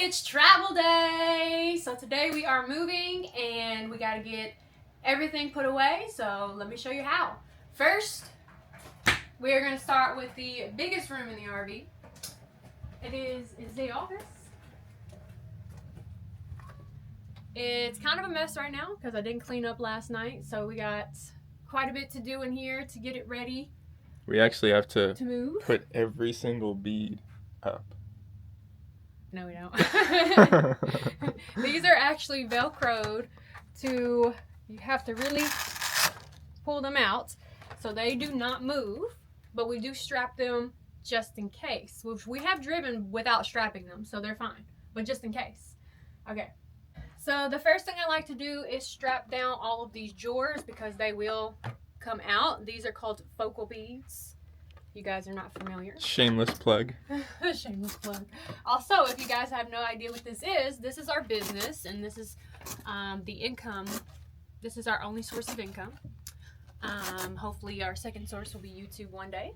It's travel day! So today we are moving and we gotta get everything put away, so let me show you how. First, we are gonna start with the biggest room in the RV. It is the office. It's kind of a mess right now because I didn't clean up last night, so we got quite a bit to do in here to get it ready. We actually have to move. Put every single bead up. No, we don't. These are actually Velcroed to, you have to really pull them out so they do not move, but we do strap them just in case, which we have driven without strapping them, so they're fine, but just in case. Okay, so the first thing I like to do is strap down all of these drawers because they will come out. These are called focal beads. You guys are not familiar. Shameless plug. Shameless plug. Also, if you guys have no idea what this is our business, and this is the income. This is our only source of income. Hopefully our second source will be YouTube one day.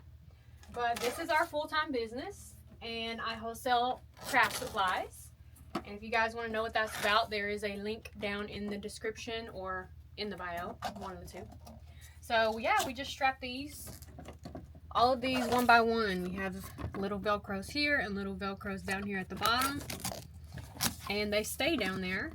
But this is our full-time business, and I wholesale craft supplies. And if you guys want to know what that's about, there is a link down in the description or in the bio, one of the two. So yeah, we just strap these. All of these one by one. We have little Velcros here and little Velcros down here at the bottom. And they stay down there.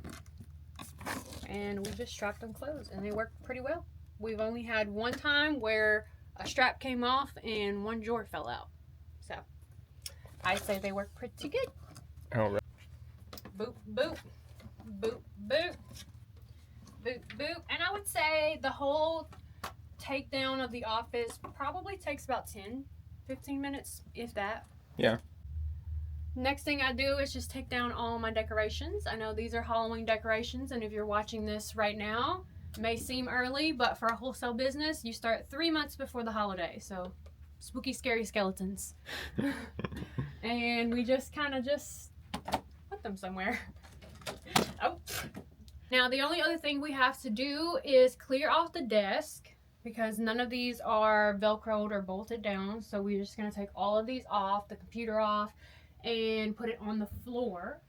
And we just strap them closed and they work pretty well. We've only had one time where a strap came off and one drawer fell out. So, I say they work pretty good. All right. Boop, boop. Boop, boop. Boop, boop. And I would say the whole takedown of the office probably takes about 10-15 minutes, if that. Yeah. Next thing I do is just take down all my decorations. I know these are Halloween decorations, and if you're watching this right now, it may seem early, but for a wholesale business, you start 3 months before the holiday. So spooky, scary skeletons. And we just kind of just put them somewhere. Oh. Now the only other thing we have to do is clear off the desk, because none of these are Velcroed or bolted down. So we're just going to take all of these off, the computer off, and put it on the floor.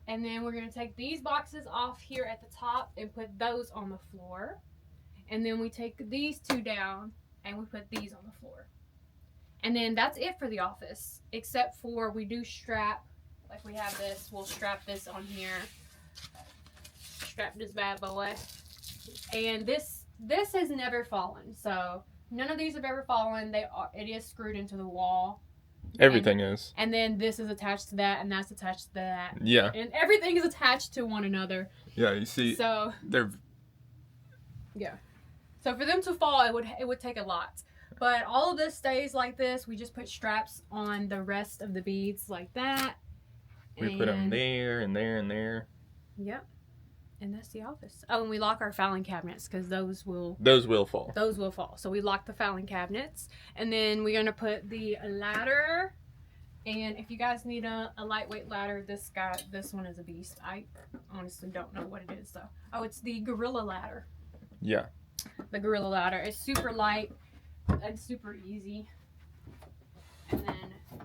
And then we're going to take these boxes off here at the top and put those on the floor. And then we take these two down and we put these on the floor. And then that's it for the office, except for we do strap, like we have this, we'll strap this on here. Strap this bad boy. And this has never fallen, so none of these have ever fallen. It is screwed into the wall. Everything is. And then this is attached to that, and that's attached to that. Yeah. And everything is attached to one another. Yeah, you see. So they're. Yeah. So for them to fall, it would take a lot. But all of this stays like this. We just put straps on the rest of the beads like that. We put them there and there and there. Yep. And that's the office. Oh, and we lock our filing cabinets because those will fall. Those will fall. So we lock the filing cabinets. And then we're going to put the ladder. And if you guys need a lightweight ladder, this one is a beast. I honestly don't know what it is, though. Oh, it's the Gorilla ladder. Yeah. The Gorilla ladder. It's super light and super easy. And then,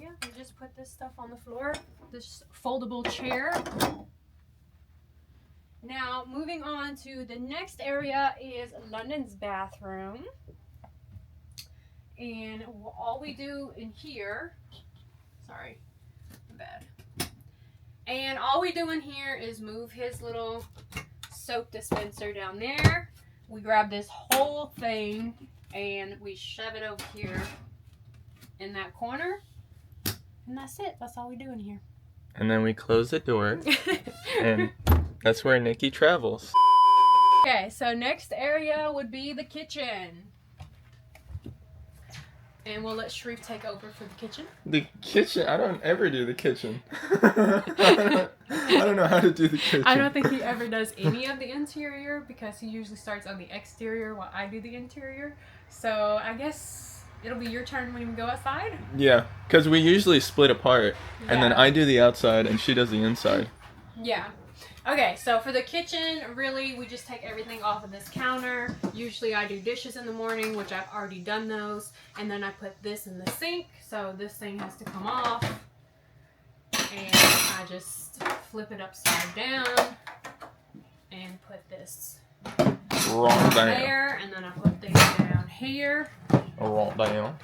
yeah, you just put this stuff on the floor. This foldable chair. Now, moving on to the next area is Londan's bathroom. And all we do in here, sorry, bad. And all we do in here is move his little soap dispenser down there. We grab this whole thing and we shove it over here in that corner. And that's it. That's all we do in here. And then we close the door. And that's where Nikki travels. Okay, so next area would be the kitchen. And we'll let Sharif take over for the kitchen. The kitchen? I don't ever do the kitchen. I don't know how to do the kitchen. I don't think he ever does any of the interior because he usually starts on the exterior while I do the interior. So I guess it'll be your turn when we go outside. Yeah, because we usually split apart. Yeah. And then I do the outside and she does the inside. Yeah. Okay, so for the kitchen, really, we just take everything off of this counter. Usually I do dishes in the morning, which I've already done those. And then I put this in the sink, so this thing has to come off. And I just flip it upside down and put this Roll down. there, and then I put these down here. Roll down.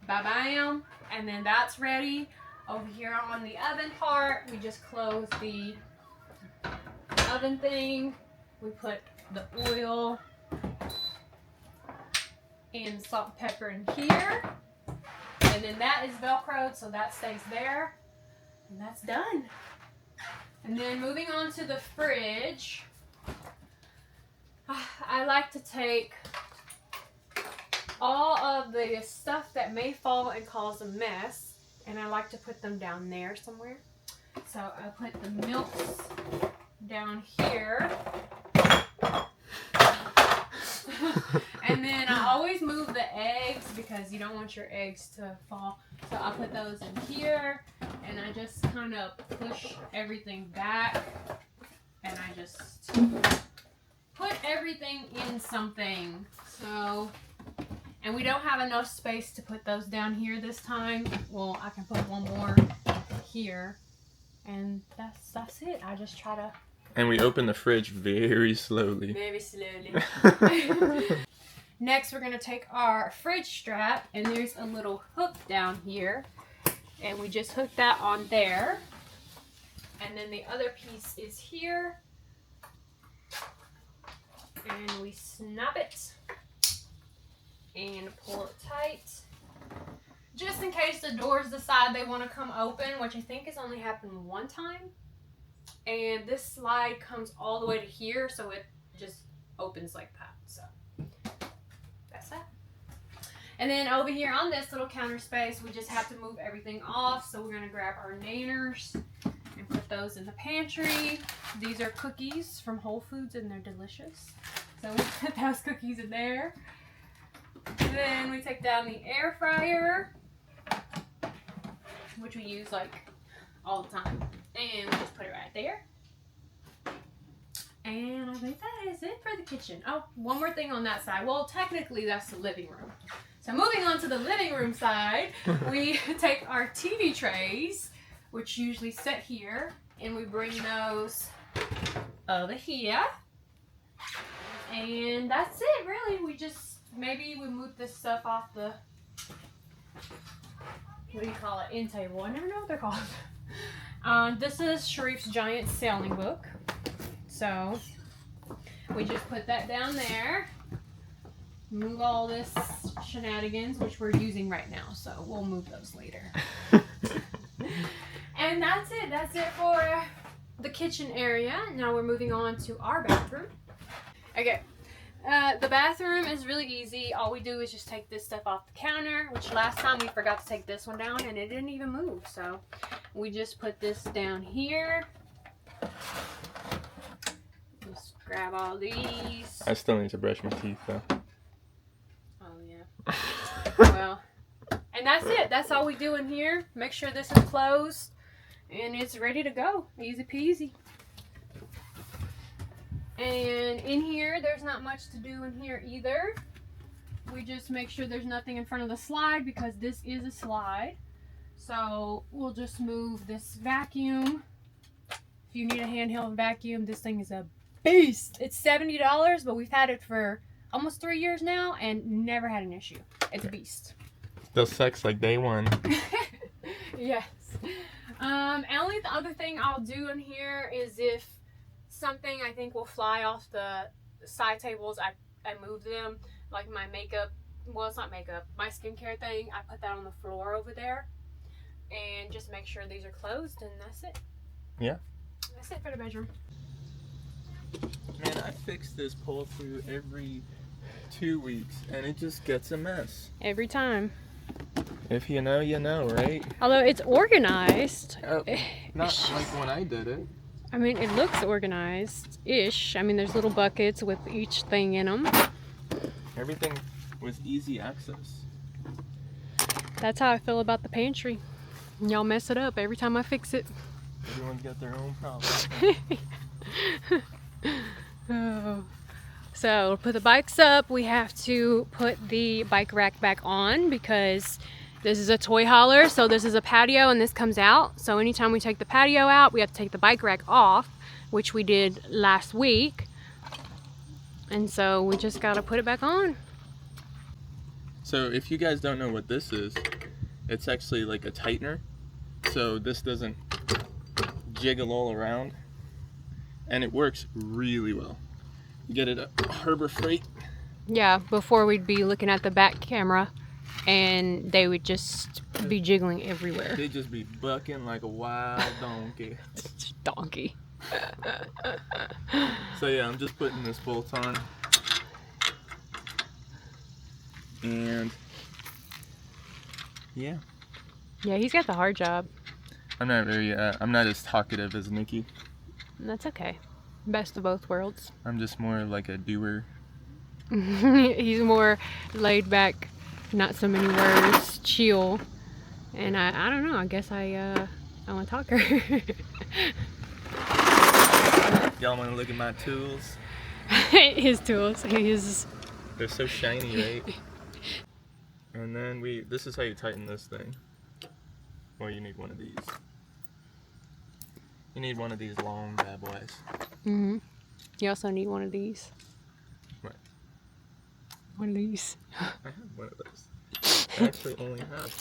Bam, and then that's ready. Over here on the oven part, we just close the oven thing. We put the oil and salt and pepper in here. And then that is Velcroed, so that stays there. And that's done. And then moving on to the fridge, I like to take all of the stuff that may fall and cause a mess, and I like to put them down there somewhere. So I put the milks down here. And then I always move the eggs because you don't want your eggs to fall. So I put those in here, and I just kind of push everything back, and I just put everything in something. So, and we don't have enough space to put those down here this time. Well, I can put one more here, and that's it. I just try to. And we open the fridge very slowly. Very slowly. Next, we're going to take our fridge strap, and there's a little hook down here, and we just hook that on there. And then the other piece is here, and we snap it and pull it tight. Just in case the doors decide they want to come open, which I think has only happened one time. And this slide comes all the way to here, so it just opens like that. So that's that. And then over here on this little counter space, we just have to move everything off. So we're gonna grab our naners and put those in the pantry. These are cookies from Whole Foods, and they're delicious. So we put those cookies in there. And then we take down the air fryer, which we use like all the time. And we just put it right there. And I think that is it for the kitchen. Oh, one more thing on that side. Well, technically that's the living room. So moving on to the living room side, we take our TV trays, which usually sit here, and we bring those over here. And that's it, really. We just, maybe we move this stuff off the, what do you call it, end table. I never know what they're called. This is Sharif's giant sailing book. So we just put that down there. Move all this shenanigans, which we're using right now. So we'll move those later. And that's it. That's it for the kitchen area. Now we're moving on to our bathroom. Okay. The bathroom is really easy. All we do is just take this stuff off the counter, which last time we forgot to take this one down and it didn't even move. So we just put this down here. Just grab all these. I still need to brush my teeth though. Oh yeah. Well, and that's it. That's all we do in here. Make sure this is closed and it's ready to go. Easy peasy. And in here, there's not much to do in here either. We just make sure there's nothing in front of the slide because this is a slide. So we'll just move this vacuum. If you need a handheld vacuum, this thing is a beast. It's $70, but we've had it for almost 3 years now and never had an issue. It's a beast. Still sucks like day one. Yes. Only the other thing I'll do in here is if something I think will fly off the side tables, I move them. Like my makeup, well, it's not makeup, my skincare thing, I put that on the floor over there and just make sure these are closed, and that's it. Yeah. That's it for the bedroom. Man, I fix this pull through every 2 weeks and it just gets a mess. Every time. If you know, you know, right? Although it's organized. Not like when I did it. I mean, it looks organized-ish. I mean, there's little buckets with each thing in them. Everything was easy access. That's how I feel about the pantry. Y'all mess it up every time I fix it. Everyone's got their own problems. Oh. So, put the bikes up. We have to put the bike rack back on because This is a toy hauler, so this is a patio and this comes out. So anytime we take the patio out, we have to take the bike rack off, which we did last week. And so we just gotta put it back on. So if you guys don't know what this is, it's actually like a tightener. So this doesn't jiggle all around. And it works really well. You get it at Harbor Freight. Yeah, before we'd be looking at the back camera and they would just be jiggling everywhere. They'd just be bucking like a wild donkey. Donkey. So yeah, I'm just putting this bolt on. And yeah. Yeah, he's got the hard job. I'm not as talkative as Nikki. That's okay. Best of both worlds. I'm just more like a doer. He's more laid back, not so many words, chill. And I don't know, I guess I'm a talker. Y'all want to look at my tools? His tools. They're so shiny, right? And then this is how you tighten this thing. Well, you need one of these. You need one of these long bad boys. Mm-hmm. You also need one of these. What? One of these. I have one of those. I actually only have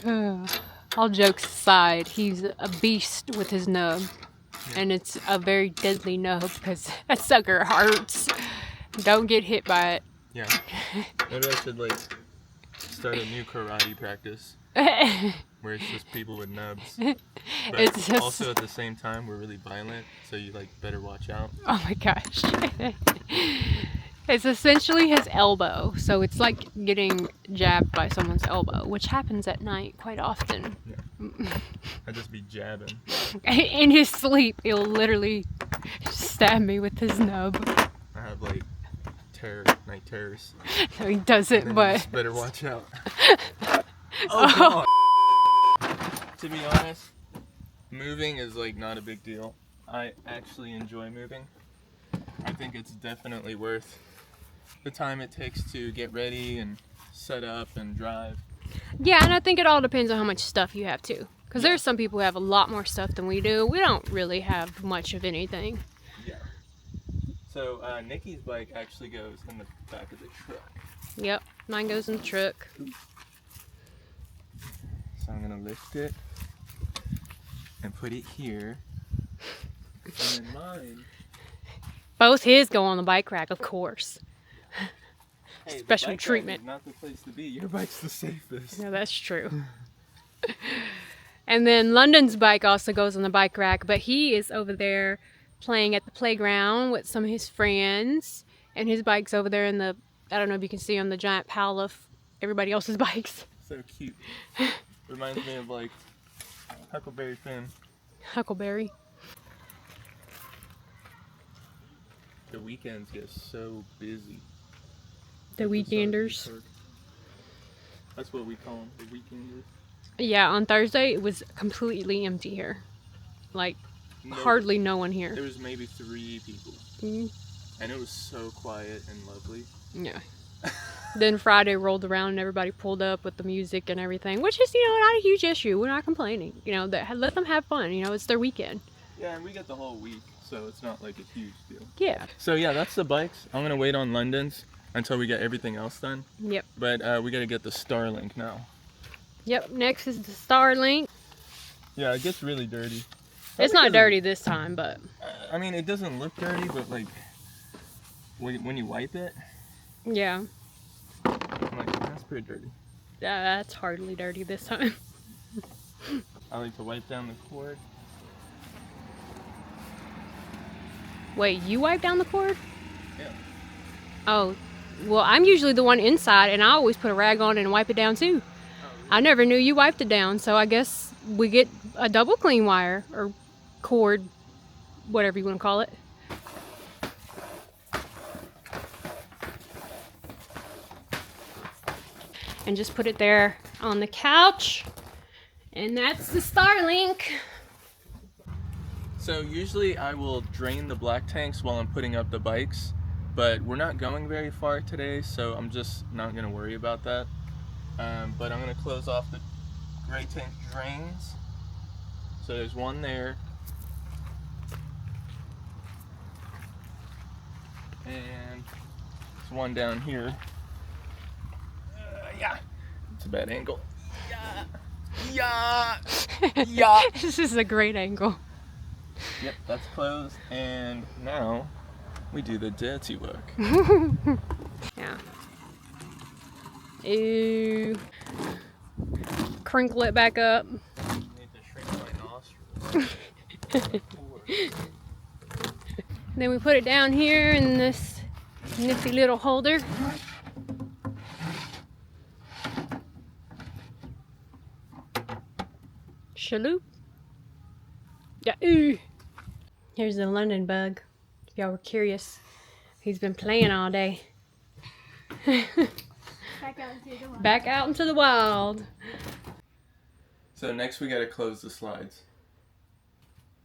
one. All jokes aside, he's a beast with his nub. Yeah. And it's a very deadly nub because that sucker hurts. Don't get hit by it. Yeah. Maybe I should start a new karate practice. Where it's just people with nubs. But it's just... also at the same time we're really violent, so you better watch out. Oh my gosh. It's essentially his elbow, so it's like getting jabbed by someone's elbow, which happens at night quite often. Yeah. I just be jabbing. In his sleep, he'll literally stab me with his nub. I have night terrors. No, he doesn't, but... Just better watch out. Oh, God. To be honest, moving is not a big deal. I actually enjoy moving. I think it's definitely worth the time it takes to get ready and set up and drive. Yeah, and I think it all depends on how much stuff you have too. Because there's some people who have a lot more stuff than we do. We don't really have much of anything. Yeah. So Nikki's bike actually goes in the back of the truck. Yep, mine goes in the truck. So I'm gonna lift it and put it here. And then mine. Both his go on the bike rack, of course. Hey, special treatment. Not the place to be. Your bike's the safest. Yeah, that's true. And then Londan's bike also goes on the bike rack, but he is over there playing at the playground with some of his friends, and his bike's over there in the, I don't know if you can see, on the giant pile of everybody else's bikes. So cute. Reminds me of Huckleberry Finn. Huckleberry. The weekends get so busy. The weekenders. That's what we call them, the weekenders. Yeah, on Thursday it was completely empty here. Hardly no one here. There was maybe 3 people. Mm-hmm. And it was so quiet and lovely. Yeah. Then Friday rolled around and everybody pulled up with the music and everything, which is, not a huge issue. We're not complaining. Let them have fun. It's their weekend. Yeah, and we get the whole week, so it's not a huge deal. Yeah. So yeah, that's the bikes. I'm going to wait on Londan's until we get everything else done. Yep. But we got to get the Starlink now. Yep, next is the Starlink. Yeah, it gets really dirty. It's not dirty this time, but... I mean, it doesn't look dirty, but when you wipe it... Yeah. That's pretty dirty. That's hardly dirty this time. I like to wipe down the cord. Wait, you wipe down the cord? Yeah. Oh, well, I'm usually the one inside, and I always put a rag on and wipe it down too. Oh, really? I never knew you wiped it down, so I guess we get a double clean wire, or cord, whatever you want to call it. And just put it there on the couch. And that's the Starlink. So usually I will drain the black tanks while I'm putting up the bikes, but we're not going very far today, so I'm just not gonna worry about that. But I'm gonna close off the gray tank drains. So there's one there, and there's one down here. Yeah, it's a bad angle. Yeah. This is a great angle. Yep, that's closed, and now we do the dirty work. Yeah. Ew. Crinkle it back up. I need to shrink my nostrils. Then we put it down here in this nifty little holder. Shaloop. Yeah. Ooh. Here's the London bug. If y'all were curious, he's been playing all day. Back out into the wild. So next we gotta close the slides.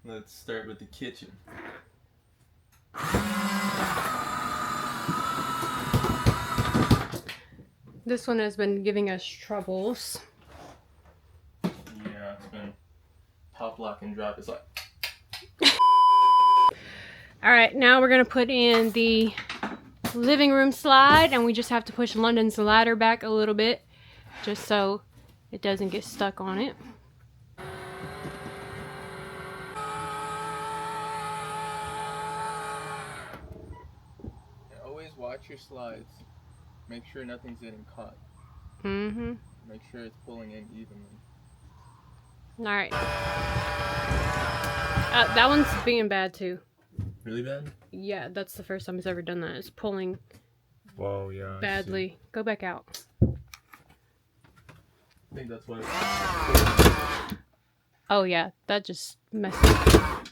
Let's start with the kitchen. This one has been giving us troubles. Yeah, it's been pop, lock, and drop. It's like... Alright, now we're going to put in the living room slide, and we just have to push London's ladder back a little bit just so it doesn't get stuck on it. And always watch your slides. Make sure nothing's getting caught. Mm-hmm. Make sure it's pulling in evenly. Alright. That one's being bad too. Really bad? Yeah, that's the first time it's ever done that. It's pulling Whoa, yeah. badly. Go back out. I think that's what it's... Oh yeah, that just messed up.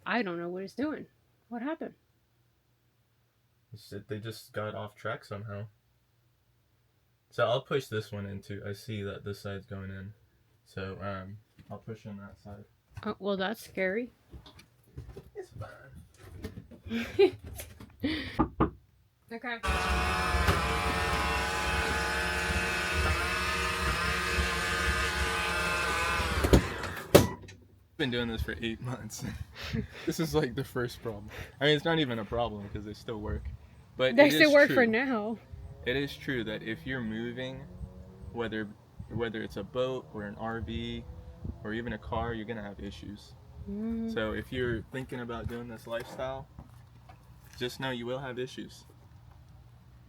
I don't know what it's doing. What happened? They just got off track somehow. So I'll push this one in too. I see that this side's going in. So I'll push in that side. Oh, well, that's scary. It's fine. Okay. Been doing this for 8 months. This is like the first problem. I mean, it's not even a problem because they still work. But They still work for now. It is true that if you're moving, whether it's a boat or an RV or even a car, you're gonna have issues. Mm-hmm. So if you're thinking about doing this lifestyle, just know you will have issues,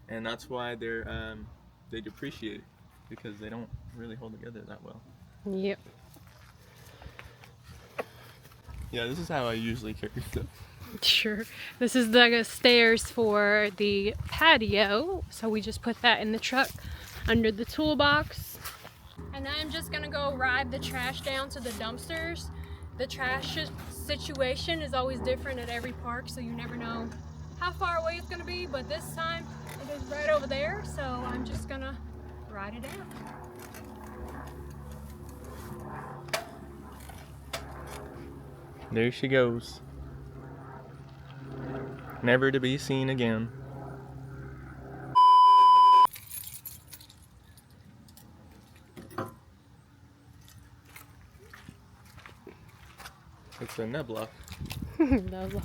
and that's why they depreciate, because they don't really hold together that well. Yep. Yeah, this is how I usually carry stuff. Sure. This is the stairs for the patio, so we just put that in the truck under the toolbox. And I'm just gonna go ride the trash down to the dumpsters. The trash situation is always different at every park, so you never know how far away it's gonna be, but this time it is right over there, so I'm just gonna ride it down. There she goes. Never to be seen again. It's a nebula. Nebula.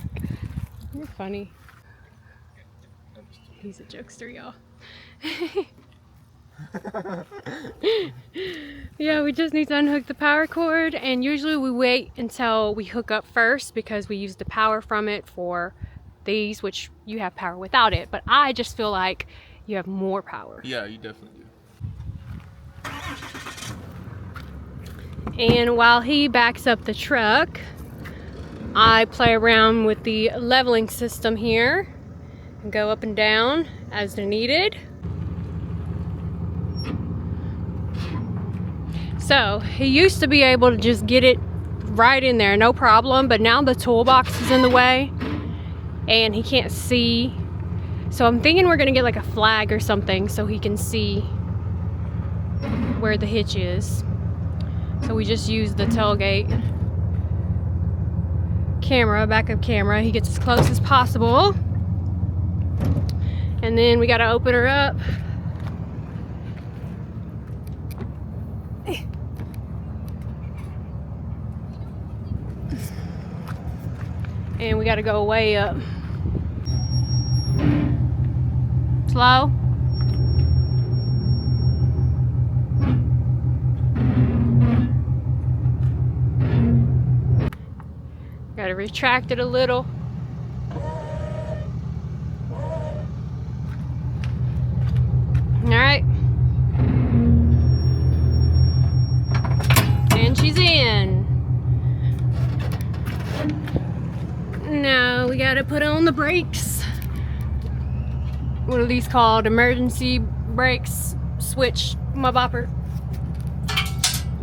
You're funny. He's a jokester, y'all. Yeah, we just need to unhook the power cord, and usually we wait until we hook up first because we use the power from it for these, which you have power without it, but I just feel like you have more power. Yeah, you definitely do. And while he backs up the truck, I play around with the leveling system here and go up and down as needed. So he used to be able to just get it right in there, no problem, but now the toolbox is in the way and he can't see. So I'm thinking we're gonna get like a flag or something so he can see where the hitch is. So we just use the tailgate camera, backup camera. He gets as close as possible. And then we gotta open her up. And we gotta go way up. Slow. Gotta retract it a little. Alright. And she's in. Now we gotta put on the brakes. What are these called? Emergency brakes. Switch. My bopper.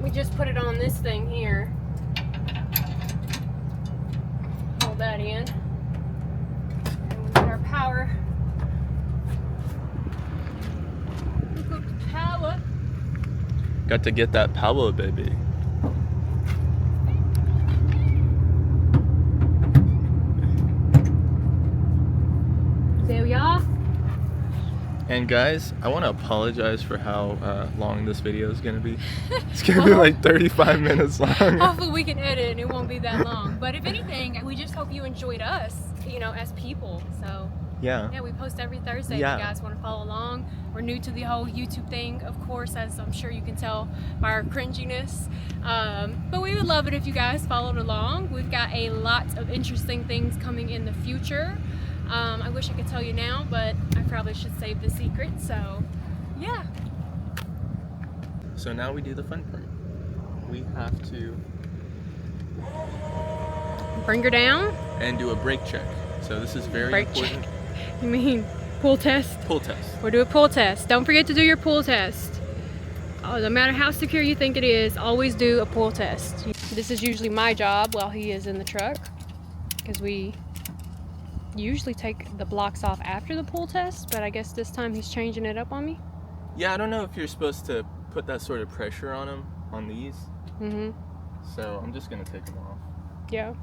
We just put it on this thing here. Hold that in. And we got our power. Look up the power. Got to get that power, baby. There we are. And guys, I want to apologize for how long this video is going to be. It's going to be like 35 minutes long. Hopefully we can edit and it won't be that long. But if anything, we just hope you enjoyed us, you know, as people. So yeah, we post every Thursday. Yeah. If you guys want to follow along. We're new to the whole YouTube thing, of course, as I'm sure you can tell by our cringiness. But we would love it if you guys followed along. We've got a lot of interesting things coming in the future. I wish I could tell you now, but I probably should save the secret, so yeah. So now we do the fun part. We have to bring her down and do a brake check. So this is very important. Check. You mean pull test? Pull test. We'll do a pull test. Don't forget to do your pull test. Oh, no matter how secure you think it is, always do a pull test. This is usually my job while he is in the truck, because we usually take the blocks off after the pull test, but I guess this time he's changing it up on me. Yeah, I don't know if you're supposed to put that sort of pressure on him on these. So I'm just gonna take them off. Yeah.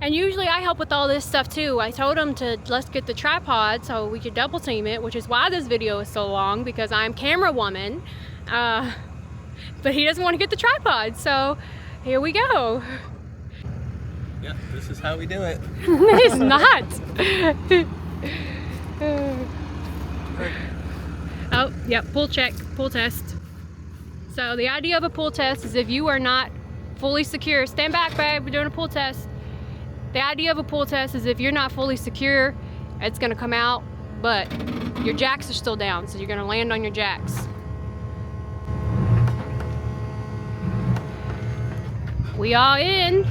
And usually I help with all this stuff too. I told him to let's get the tripod so we could double team it, which is why this video is so long, because I'm camera woman. But he doesn't want to get the tripod, so here we go. Yeah, this is how we do it. It's not. Oh, yeah, pull check, pull test. So the idea of a pull test is if you are not fully secure, stand back, babe, we're doing a pull test. The idea of a pull test is if you're not fully secure, it's gonna come out, but your jacks are still down, so you're gonna land on your jacks. We are in.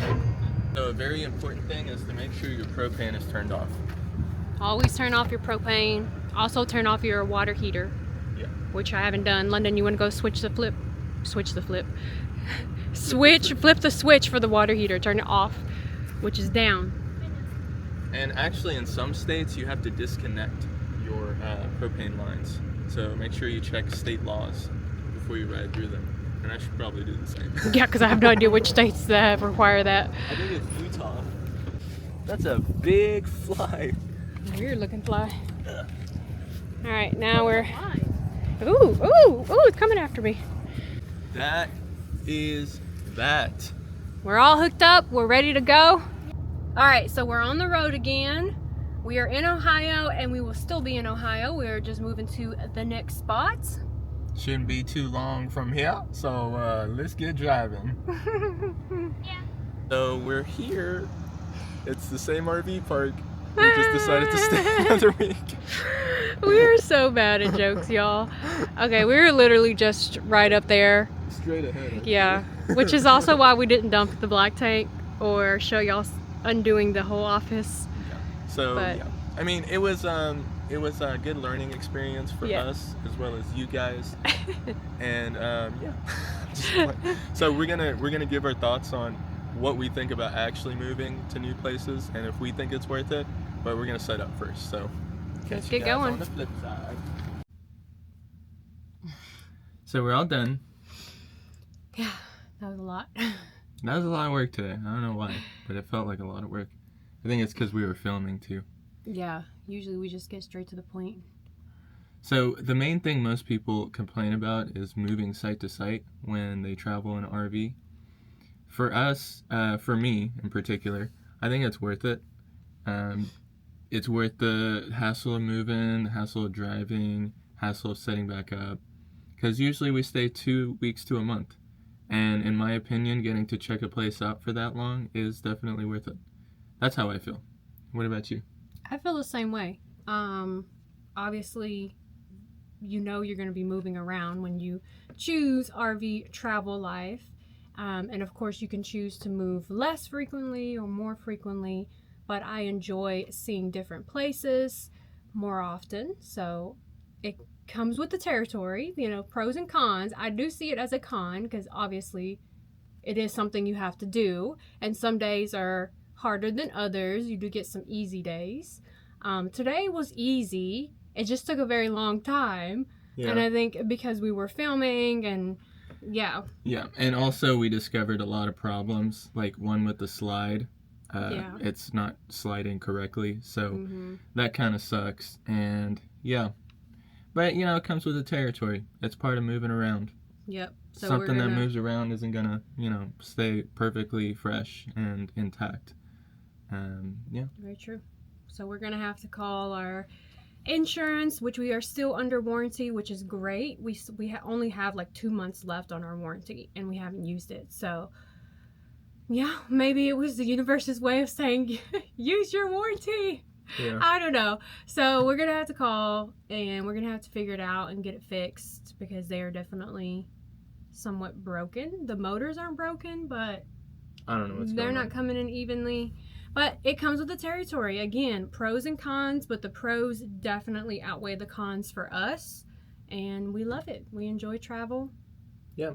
So a very important thing is to make sure your propane is turned off. Always turn off your propane. Also turn off your water heater. Yeah. Which I haven't done. London, you want to go switch the flip? Switch the flip. Flip the switch for the water heater. Turn it off, which is down. And actually in some states you have to disconnect your propane lines. So make sure you check state laws before you ride through them. And I should probably do the same. Yeah, because I have no idea which states that require that. I think it's Utah. That's a big fly. Weird looking fly. All right, now we're. Ooh, it's coming after me. That is that. We're all hooked up. We're ready to go. All right, so we're on the road again. We are in Ohio, and we will still be in Ohio. We're just moving to the next spot. Shouldn't be too long from here, so let's get driving. Yeah. So we're here. It's the same RV park. We just decided to stay another week. We are so bad at jokes, y'all. Okay, we were literally just right up there. Straight ahead. Yeah, which is also why we didn't dump the black tank or show y'all undoing the whole office. Yeah. So yeah, I mean, it was a good learning experience for us as well as you guys. And yeah. So we're gonna give our thoughts on what we think about actually moving to new places and if we think it's worth it. But we're gonna set up first. So let's get going. On the flip side. So we're all done. Yeah, that was a lot. That was a lot of work today. I don't know why, but it felt like a lot of work. I think it's because we were filming too. Yeah, usually we just get straight to the point. So the main thing most people complain about is moving site to site when they travel in an RV. For us, for me in particular, I think it's worth it. It's worth the hassle of moving, the hassle of driving, hassle of setting back up. Because usually we stay 2 weeks to a month. And in my opinion, getting to check a place out for that long is definitely worth it. That's how I feel. What about you? I feel the same way. Obviously, you know you're going to be moving around when you choose RV travel life. And of course, you can choose to move less frequently or more frequently. But I enjoy seeing different places more often. So it comes with the territory, you know, pros and cons. I do see it as a con because obviously it is something you have to do. And some days are harder than others. You do get some easy days. Today was easy. It just took a very long time. Yeah. And I think because we were filming and yeah. Yeah, and also we discovered a lot of problems, like one with the slide. It's not sliding correctly, so that kind of sucks. And yeah, but you know, it comes with the territory. It's part of moving around. Yep. So something that moves around isn't gonna, you know, stay perfectly fresh and intact. Yeah. Very true. So we're gonna have to call our insurance, which we are still under warranty, which is great. We only have like 2 months left on our warranty, and we haven't used it. So yeah, maybe it was the universe's way of saying use your warranty. Yeah. I don't know. So we're gonna have to call, and we're gonna have to figure it out and get it fixed because they are definitely somewhat broken. The motors aren't broken, but I don't know what's they're going not on. coming in evenly. But it comes with the territory. Again, pros and cons, but the pros definitely outweigh the cons for us. And we love it. We enjoy travel. Yeah.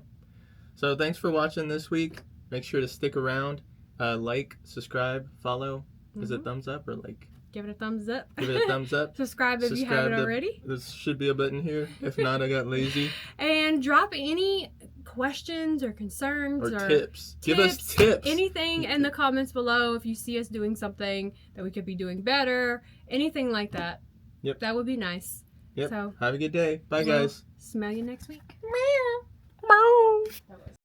So thanks for watching this week. Make sure to stick around. Like, subscribe, follow. Is it thumbs up or like? Give it a thumbs up. Give it a thumbs up. Subscribe if you haven't already. There should be a button here. If not, I got lazy. And drop any questions or concerns or tips. Give us tips. Anything in the comments below if you see us doing something that we could be doing better. Anything like that. Yep. That would be nice. Yep. So have a good day. Bye, guys. Smell you next week. Meow.